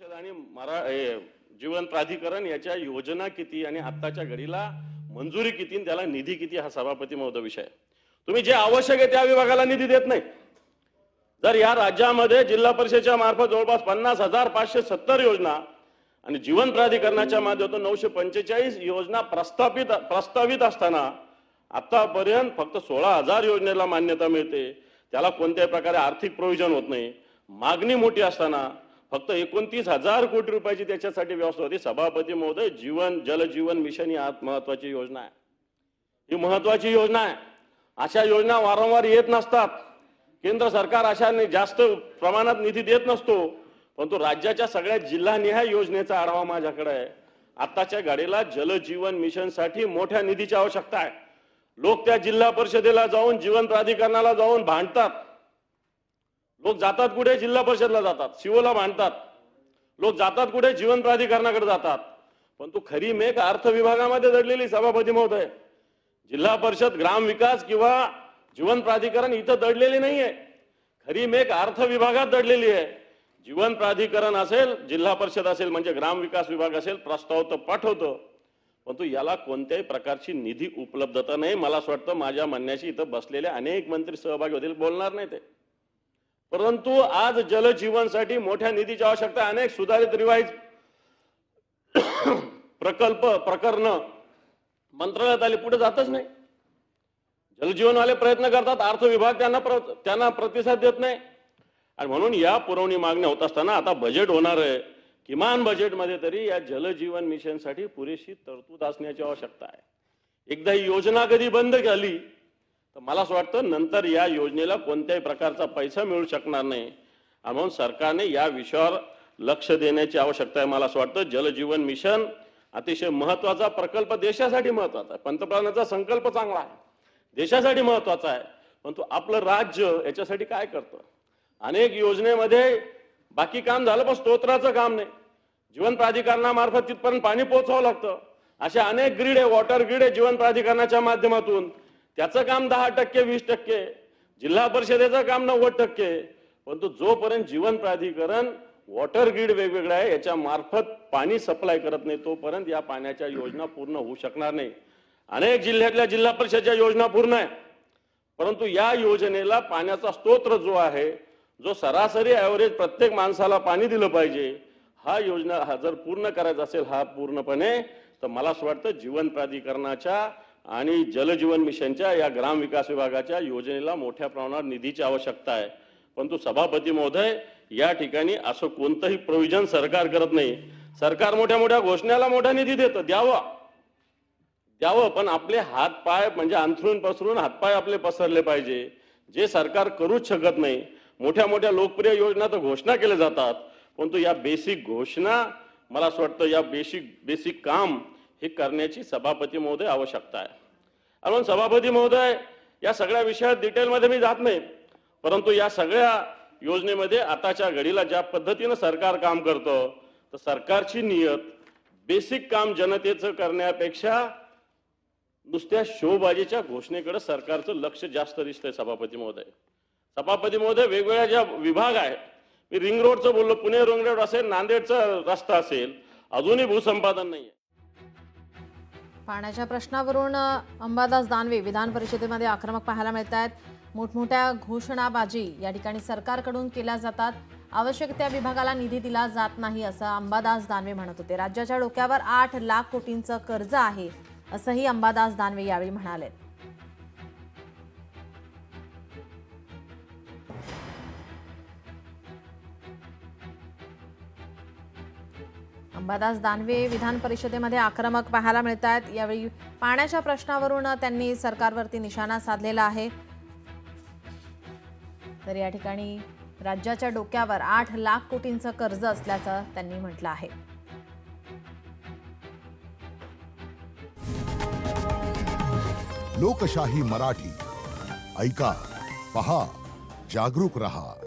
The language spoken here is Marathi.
परिषद आणि जीवन प्राधिकरण याच्या योजना किती आणि आत्ताच्या घडीला मंजुरी किती आणि त्याला निधी किती हा सभापती महोदय विषय आहे. तुम्ही जे आवश्यक आहे त्या विभागाला निधी देत नाही. जर या राज्यामध्ये जिल्हा परिषदेच्या मार्फत जवळपास 50,570 योजना आणि जीवन प्राधिकरणाच्या माध्यमातून 945 योजना प्रस्तावित असताना आतापर्यंत फक्त 16,000 योजनेला मान्यता मिळते. त्याला कोणत्याही प्रकारे आर्थिक प्रोव्हिजन होत नाही. मागणी मोठी असताना फक्त 29,000 कोटी रुपयाची त्याच्यासाठी व्यवस्था होती. सभापती महोदय, जल जीवन मिशन ही महत्वाची योजना आहे. ही महत्वाची योजना आहे. अशा योजना वारंवार येत नसतात. केंद्र सरकार अशा जास्त प्रमाणात निधी देत नसतो. परंतु राज्याच्या सगळ्या जिल्हानिहाय योजनेचा आढावा माझ्याकडे आहे. आताच्या घडीला जल जीवन मिशनसाठी मोठ्या निधीची आवश्यकता आहे. लोक त्या जिल्हा परिषदेला जाऊन, जीवन प्राधिकरणाला जाऊन भांडतात. लोक जातात कुठे? जिल्हा परिषदला जातात, शिवला भांडतात. लोक जातात कुठे? जीवन प्राधिकरणाकडे जातात. परंतु खरी मेघ अर्थ विभागामध्ये दडलेली सभापती महोदय. जिल्हा परिषद, ग्राम विकास किंवा जीवन प्राधिकरण इथं दडलेली नाहीये. खरी मेघ अर्थ विभागात दडलेली आहे. जीवन प्राधिकरण असेल, जिल्हा परिषद असेल, म्हणजे ग्राम विकास विभाग असेल, प्रस्ताव तर पाठवतो, परंतु याला कोणत्याही प्रकारची निधी उपलब्धता नाही. मला असं वाटतं माझ्या म्हणण्याशी इथं बसलेले अनेक मंत्री सहभागी होतील, बोलणार नाही ते. परंतु आज जलजीवनसाठी मोठ्या निधीची आवश्यकता. अनेक सुधारित रिवाईज प्रकरण मंत्रालयात आले, पुढे जातच नाही. जलजीवनवाले प्रयत्न करतात, अर्थ विभाग त्यांना प्रतिसाद देत नाही. आणि म्हणून या पुरवणी मागण्या होत असताना आता बजेट होणार आहे. किमान बजेटमध्ये तरी या जलजीवन मिशनसाठी पुरेशी तरतूद असण्याची आवश्यकता आहे. एकदा ही योजना कधी बंद झाली तर मला असं वाटतं नंतर या योजनेला कोणत्याही प्रकारचा पैसा मिळू शकणार नाही. म्हणून सरकारने या विषयावर लक्ष देण्याची आवश्यकता आहे. मला असं वाटतं जलजीवन मिशन अतिशय महत्वाचा प्रकल्प, देशासाठी महत्वाचा आहे. पंतप्रधानांचा संकल्प चांगला आहे, देशासाठी महत्वाचा आहे. परंतु आपलं राज्य याच्यासाठी काय करतं? अनेक योजनेमध्ये बाकी काम झालं पण स्तोत्राचं काम नाही. जीवन प्राधिकरणामार्फत तिथपर्यंत पाणी पोहोचावं लागतं. अशा अनेक ग्रीड आहे, वॉटर ग्रीड आहे जीवन प्राधिकरणाच्या माध्यमातून. त्याचं काम 10%, 20%, जिल्हा परिषदेचं काम 90%. परंतु जोपर्यंत जीवन प्राधिकरण वॉटर ग्रीड वेगवेगळं आहे याच्या मार्फत पाणी सप्लाय करत नाही, तोपर्यंत या पाण्याच्या योजना पूर्ण होऊ शकणार नाही. अनेक जिल्ह्यातल्या जिल्हा परिषदेच्या योजना पूर्ण आहे, परंतु या योजनेला पाण्याचा स्तोत्र जो आहे, जो सरासरी ॲव्हरेज प्रत्येक माणसाला पाणी दिलं पाहिजे, हा योजना जर पूर्ण करायचा असेल हा पूर्णपणे, तर मला असं वाटतं जीवन प्राधिकरणाच्या आणि जलजीवन मिशनच्या या ग्राम विकास विभागाच्या योजनेला मोठ्या प्रमाणावर निधीची आवश्यकता आहे. परंतु सभापती महोदय, या ठिकाणी असं कोणतंही प्रोव्हिजन सरकार करत नाही. सरकार मोठ्या मोठ्या घोषणाला मोठा निधी देतं, द्यावं, पण आपले हात पाय म्हणजे अंथरून पसरून हातपाय आपले पसरले पाहिजे. जे सरकार करूच शकत नाही. मोठ्या मोठ्या लोकप्रिय योजना तर घोषणा केल्या जातात, परंतु या बेसिक घोषणा, मला असं वाटतं या बेसिक काम हे करण्याची सभापती महोदय आवश्यकता आहे. म्हणून सभापती महोदय, या सगळ्या विषयात डिटेलमध्ये मी जात नाही, परंतु या सगळ्या योजनेमध्ये आताच्या घडीला ज्या पद्धतीनं सरकार काम करतं, तर सरकारची नियत बेसिक काम जनतेचं करण्यापेक्षा नुसत्या शोबाजीच्या घोषणेकडे सरकारचं लक्ष जास्त दिसतंय. सभापती महोदय, वेगवेगळ्या ज्या विभाग आहेत, मी रिंग रोडचं बोललो, पुणे रिंग रोड असेल, नांदेडचा रस्ता असेल, अजूनही भूसंपादन नाही आहे. पाण्याच्या प्रश्नावरून अंबादास दानवे विधान परिषदेमध्ये आक्रमक पाहायला मिळत आहेत. मोठमोठ्या घोषणाबाजी या ठिकाणी सरकारकडून केल्या जातात. आवश्यक त्या विभागाला निधी दिला जात नाही असं अंबादास दानवे म्हणत होते. राज्याच्या डोक्यावर 8 लाख कोटींचं कर्ज आहे असंही अंबादास दानवे यावेळी म्हणाले. अंबादास दानवे विधान परिषदेमध्ये आक्रमक पाहायला मिळत आहेत. यावेळी पाण्याच्या प्रश्नावरून त्यांनी सरकारवरती निशाणा साधलेला आहे. तर या ठिकाणी राज्याच्या डोक्यावर 8 लाख कोटींचं कर्ज असल्याचं त्यांनी म्हटलं आहे. लोकशाही मराठी ऐका, पहा, जागरूक रहा.